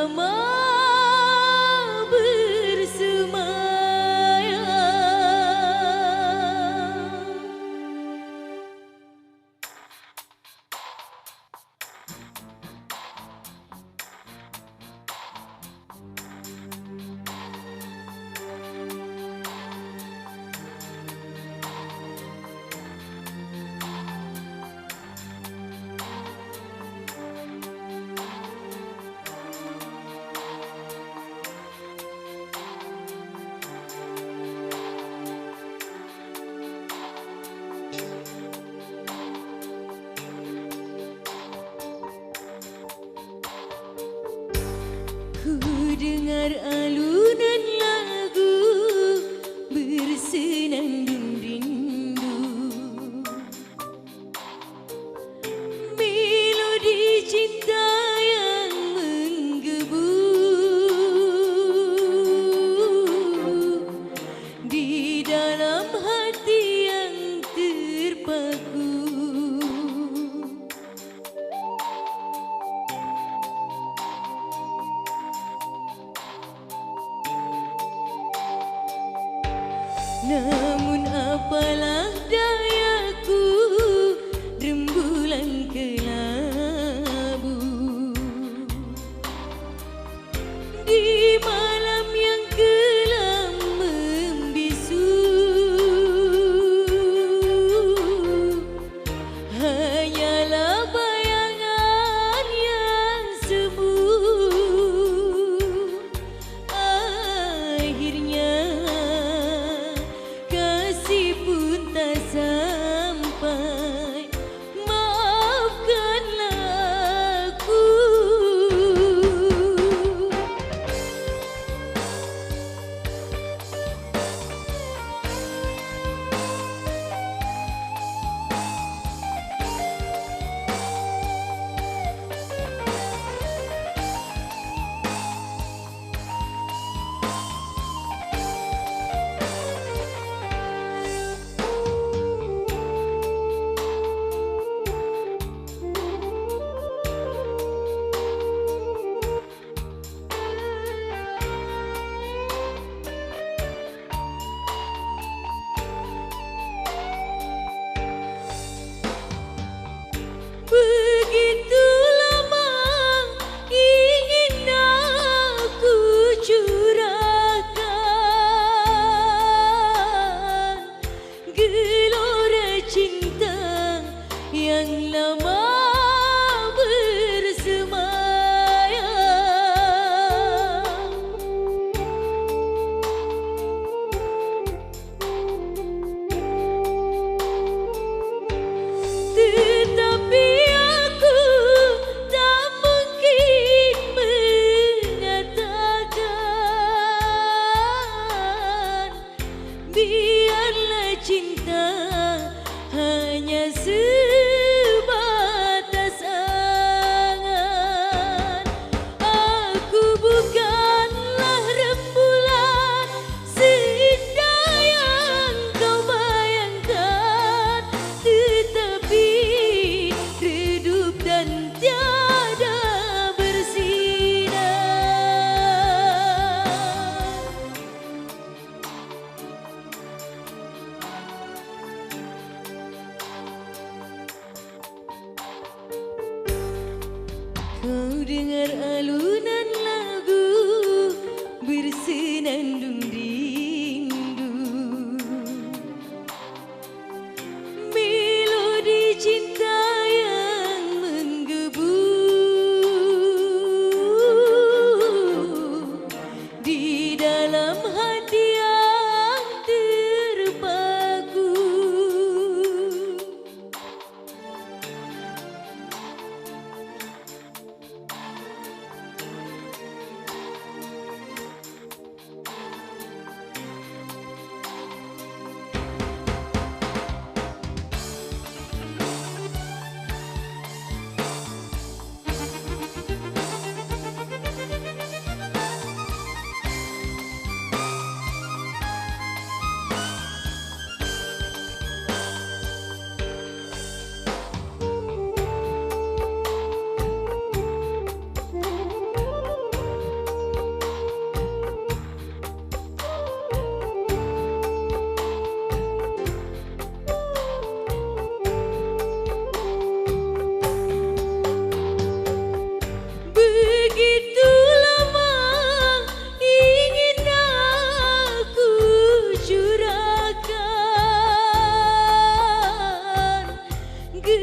lama bersemayam. Ku dengar alunan lagu bersenandung rindu, melodi cinta yang menggebu di dalam hati yang terpaku. Namun apalah dayaku, rembulan kelabu di malam yang kelam membisu, hanyalah bayangan yang semu. Akhirnya kasih pun tak sampai, maafkanlah aku. Begitu lama ingin aku curahkan gelora cinta yang lama bersemayam. Tetapi aku tak mungkin mengatakan, biarlah cinta hanya sebatas angan. Aku bukanlah rembulan seindah yang kau bayangkan, tetapi redup dan tiada bersinar. Kau dengar alunan lagu bersenandung rindu, melodi cinta yang menggebu di dalam hati yang terpaku.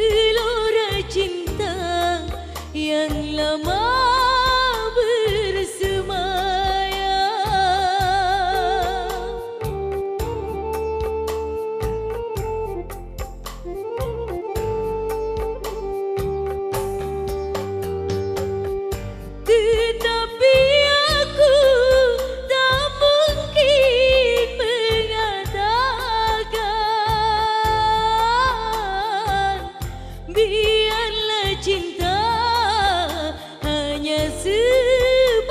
gelora cinta yang lama bersemayam. Tetapi aku tak mungkin mengatakan biarlah cinta hanya sebatas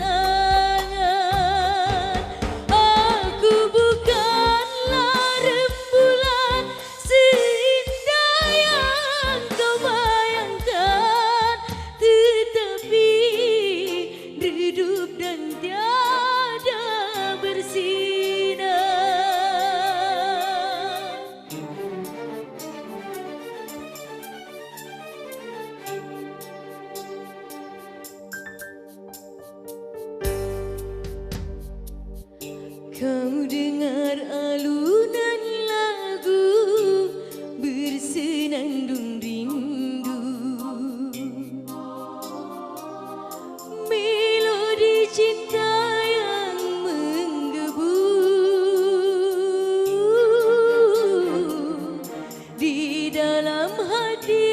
angan. Aku bukanlah rembulan seindah yang kau bayangkan, tetapi redup dan tiada bersinar. Kau dengar alunan lagu bersenandung rindu, melodi cinta yang menggebu di dalam hati